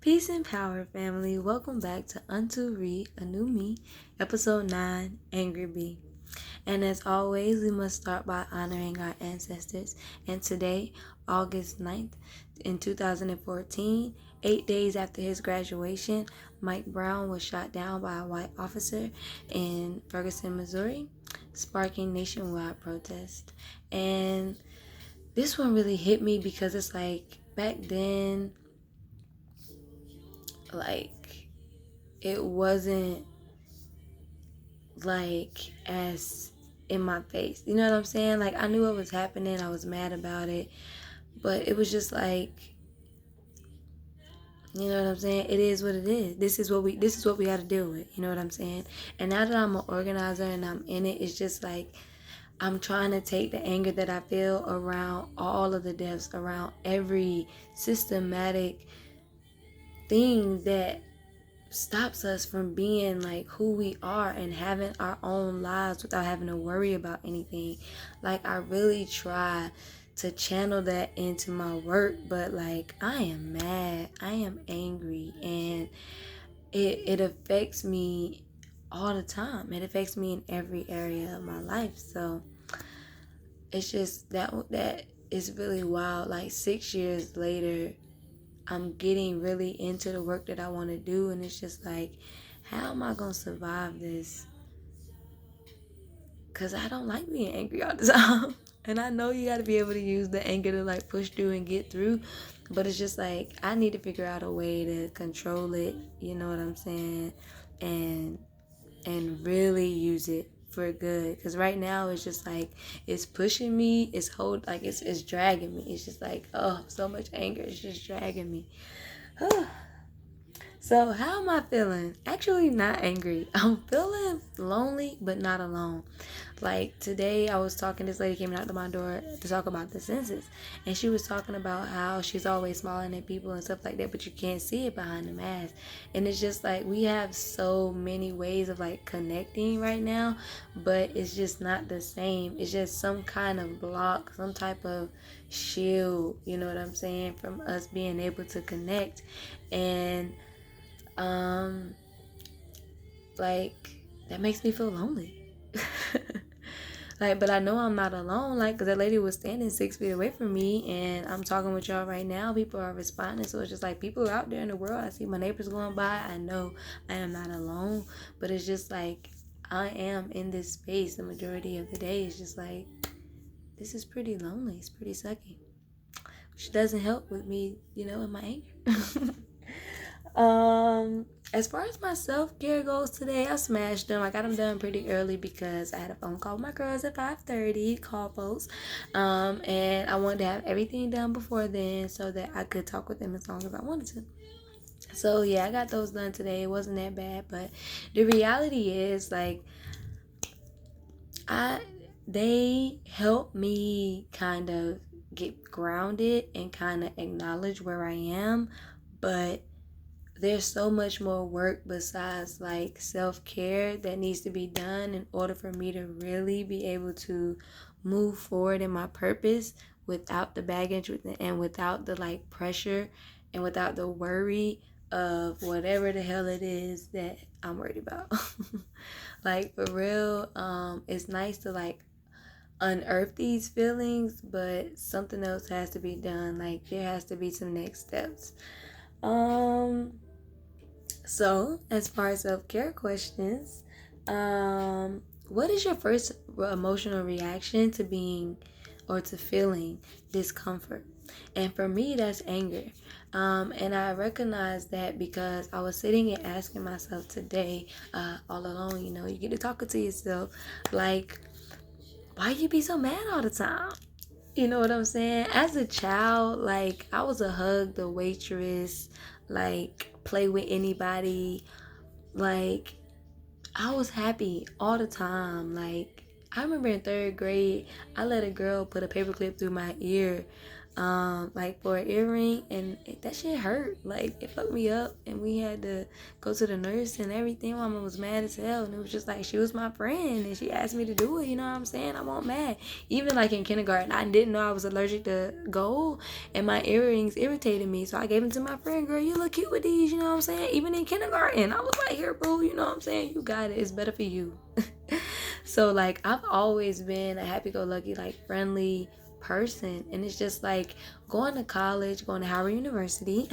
Peace and power, family. Welcome back to Unto Read, A New Me, Episode 9, Angry Bee. And as always, we must start by honoring our ancestors. And today, August 9th, in 2014, 8 days after his graduation, Mike Brown was shot down by a white officer in Ferguson, Missouri, sparking nationwide protest. And this one really hit me because it's like back then, like it wasn't like as in my face. You know what I'm saying? Like I knew what was happening. I was mad about it. But it was just like, you know what I'm saying? It is what it is. This is what we gotta deal with. You know what I'm saying? And now that I'm an organizer and I'm in it, it's just like I'm trying to take the anger that I feel around all of the deaths, around every systematic thing that stops us from being like who we are and having our own lives without having to worry about anything. Like I really try to channel that into my work, but like I am mad, I am angry, and it affects me all the time. It affects me in every area of my life. So it's just that is really wild. Like 6 years later, I'm getting really into the work that I want to do, and it's just like, how am I gonna survive this? Cause I don't like being angry all the time, and I know you got to be able to use the anger to like push through and get through, but it's just like I need to figure out a way to control it. You know what I'm saying? And really use it for good. Because right now it's just like it's pushing me, it's dragging me. It's just like, oh, so much anger, it's just dragging me. So how am I feeling? Actually not angry. I'm feeling lonely but not alone. Like today I was talking, this lady came out to my door to talk about the census, and she was talking about how she's always smiling at people and stuff like that, but you can't see it behind the mask. And it's just like we have so many ways of like connecting right now, but it's just not the same. It's just some kind of block, some type of shield, you know what I'm saying, from us being able to connect. And um like that makes me feel lonely. Like, but I know I'm not alone, like, because that lady was standing 6 feet away from me, and I'm talking with y'all right now. People are responding, so it's just like people are out there in the world. I see my neighbors going by. I know I am not alone, but it's just like I am in this space the majority of the day. It's just like this is pretty lonely. It's pretty sucky, which doesn't help with me, in my anger. As far as my self-care goes today, I smashed them. I got them done pretty early because I had a phone call with my girls at 5:30, call folks. And I wanted to have everything done before then so that I could talk with them as long as I wanted to. So yeah, I got those done today. It wasn't that bad, but the reality is like they help me kind of get grounded and kind of acknowledge where I am, but there's so much more work besides like self-care that needs to be done in order for me to really be able to move forward in my purpose without the baggage and without the like pressure and without the worry of whatever the hell it is that I'm worried about. Like for real, it's nice to like unearth these feelings, but something else has to be done. Like there has to be some next steps. So, as far as self-care questions, what is your first emotional reaction to being or to feeling discomfort? And for me, that's anger. And I recognize that because I was sitting and asking myself today, all alone, you get to talking to yourself, like, why you be so mad all the time? You know what I'm saying? As a child, like I was a hug the waitress, like play with anybody. Like I was happy all the time. Like I remember in third grade, I let a girl put a paperclip through my ear like for an earring, and that shit hurt. Like it fucked me up, and we had to go to the nurse and everything. Mama was mad as hell, and it was just like she was my friend, and she asked me to do it. You know what I'm saying? I won't mad. Even like in kindergarten, I didn't know I was allergic to gold, and my earrings irritated me, so I gave them to my friend. Girl, you look cute with these. You know what I'm saying? Even in kindergarten, I was like, here, boo. You know what I'm saying? You got it. It's better for you. So like I've always been a happy-go-lucky, like friendly person, and it's just like going to college, going to Howard University,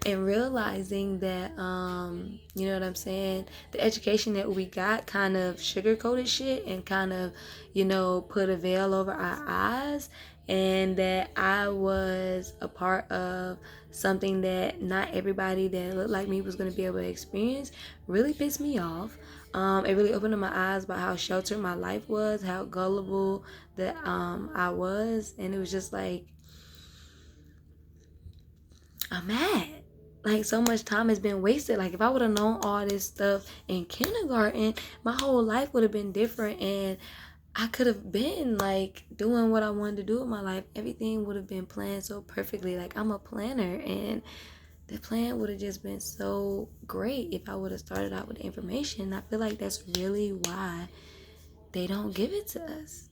and realizing that you know what I'm saying, the education that we got kind of sugar-coated shit and kind of, you know, put a veil over our eyes, and that I was a part of something that not everybody that looked like me was going to be able to experience really pissed me off. It really opened up my eyes about how sheltered my life was, how gullible that I was, and it was just like, I'm mad. Like so much time has been wasted. Like if I would have known all this stuff in kindergarten, my whole life would have been different, and I could have been like doing what I wanted to do with my life. Everything would have been planned so perfectly. Like I'm a planner, and the plan would have just been so great if I would have started out with the information. I feel like that's really why they don't give it to us.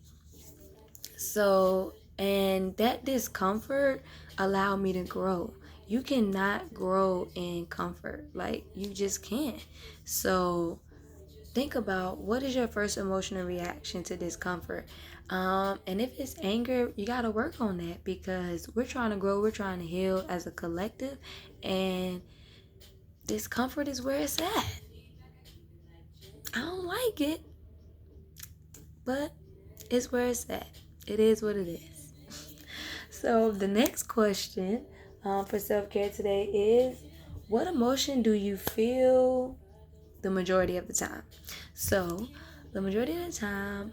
So, and that discomfort allowed me to grow. You cannot grow in comfort. Like, you just can't. So, think about what is your first emotional reaction to discomfort. And if it's anger, you got to work on that, because we're trying to grow, we're trying to heal as a collective, and discomfort is where it's at. I don't like it, but it's where it's at. It is what it is. So the next question for self-care today is, what emotion do you feel the majority of the time? So the majority of the time,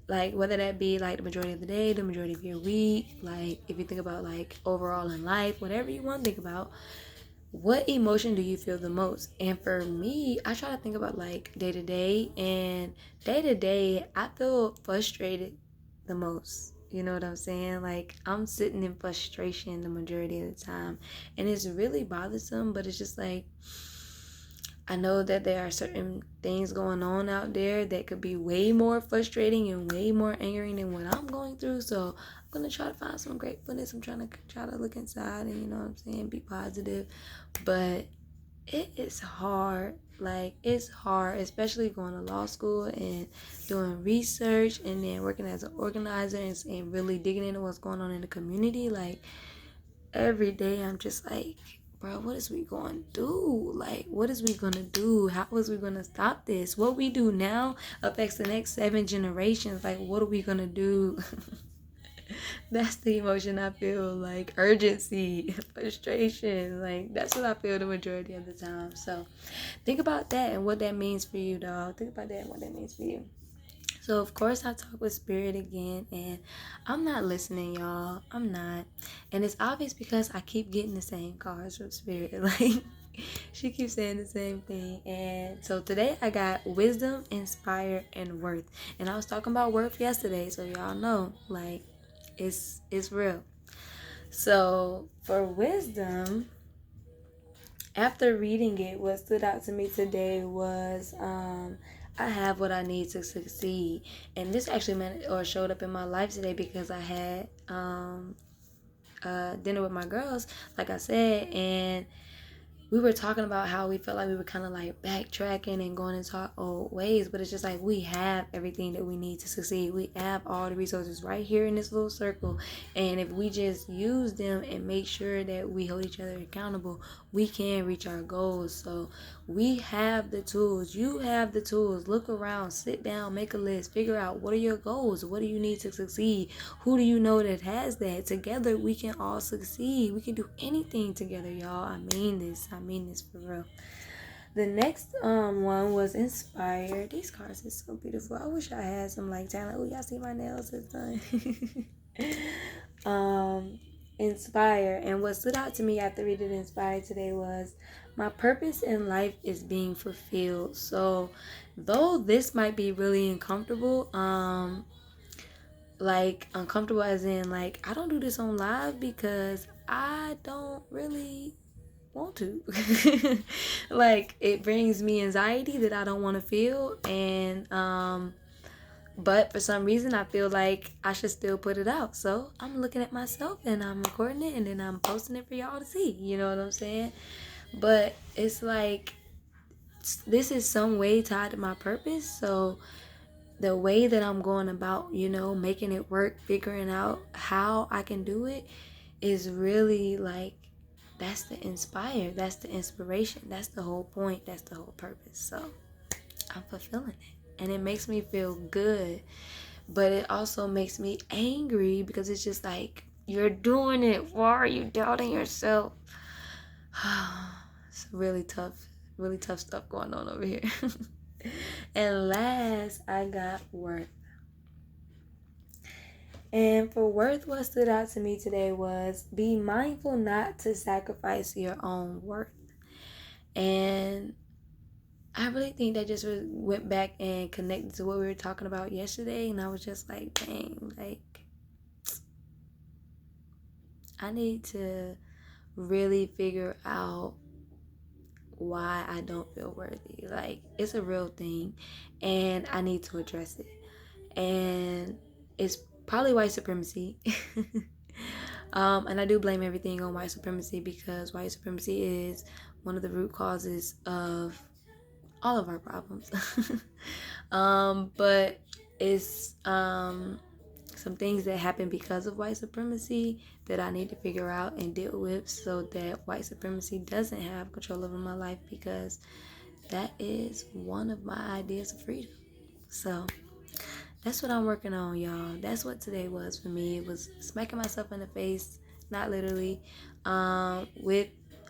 like whether that be like the majority of the day, the majority of your week, like if you think about like overall in life, whatever you want to think about, what emotion do you feel the most? And for me, I try to think about like day to day, and day to day, I feel frustrated the most. You know what I'm saying? Like I'm sitting in frustration the majority of the time, and it's really bothersome, but it's just like, I know that there are certain things going on out there that could be way more frustrating and way more angering than what I'm going through. So I'm going to try to find some gratefulness. I'm trying to look inside and, you know what I'm saying, be positive. But it is hard. Like, it's hard, especially going to law school and doing research and then working as an organizer and really digging into what's going on in the community. Like, every day I'm just like, bro, what is we going to do? Like, what is we going to do? How is we going to stop this? What we do now affects the next 7 generations. Like, what are we going to do? That's the emotion I feel, like urgency, frustration. Like, that's what I feel the majority of the time. So think about that and what that means for you, dog. Think about that and what that means for you. So, of course, I talk with Spirit again, and I'm not listening, y'all. I'm not. And it's obvious because I keep getting the same cards from Spirit. Like, she keeps saying the same thing. And so today I got wisdom, inspire, and worth. And I was talking about worth yesterday, so y'all know, like, it's real. So, for wisdom, after reading it, what stood out to me today was I have what I need to succeed. And this actually meant or showed up in my life today because I had dinner with my girls, like I said, and we were talking about how we felt like we were kind of like backtracking and going into our old ways, but it's just like we have everything that we need to succeed. We have all the resources right here in this little circle, and if we just use them and make sure that we hold each other accountable, we can reach our goals. So we have the tools. You have the tools. Look around, sit down, make a list, figure out what are your goals, what do you need to succeed, who do you know that has that. Together we can all succeed. We can do anything together, y'all. I mean this for real. The next one was inspire. These cards are so beautiful. I wish I had some like talent. Oh, y'all see my nails is done. Inspire. And what stood out to me after reading Inspire today was my purpose in life is being fulfilled. So though this might be really uncomfortable, like uncomfortable as in like I don't do this on live because I don't really want to. Like it brings me anxiety that I don't want to feel, and but for some reason I feel like I should still put it out. So I'm looking at myself and I'm recording it and then I'm posting it for y'all to see. You know what I'm saying? But it's like this is some way tied to my purpose. So the way that I'm going about, making it work, figuring out how I can do it is really like that's the inspire, that's the inspiration, that's the whole point, that's the whole purpose. So I'm fulfilling it. And it makes me feel good, but it also makes me angry because it's just like, you're doing it. Why are you doubting yourself? It's really tough stuff going on over here. And last, I got worth. And for worth, what stood out to me today was be mindful not to sacrifice your own worth. And I really think that just went back and connected to what we were talking about yesterday. And I was just like, dang, like, I need to really figure out why I don't feel worthy. Like, it's a real thing and I need to address it. And it's probably white supremacy. And I do blame everything on white supremacy because white supremacy is one of the root causes of all of our problems. But it's some things that happen because of white supremacy that I need to figure out and deal with so that white supremacy doesn't have control over my life, because that is one of my ideas of freedom. So that's what I'm working on, y'all. That's what today was for me. It was smacking myself in the face, not literally, with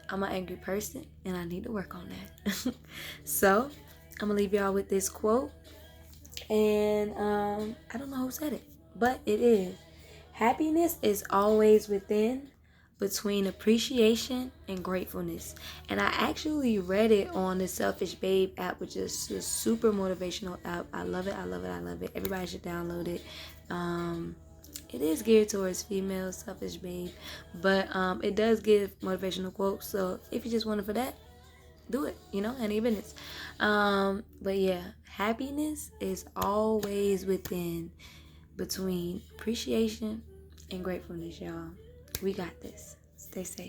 I'm an angry person and I need to work on that. So I'm gonna leave y'all with this quote, and I don't know who said it, but it is: happiness is always within, between appreciation and gratefulness. And I actually read it on the Selfish Babe app, which is a super motivational app. I love it. I love it. I love it. Everybody should download it. It is geared towards females, Selfish Babe, but it does give motivational quotes. So if you just want it for that, do it, any business. But yeah, happiness is always within, between appreciation and gratefulness, y'all. We got this. Stay safe.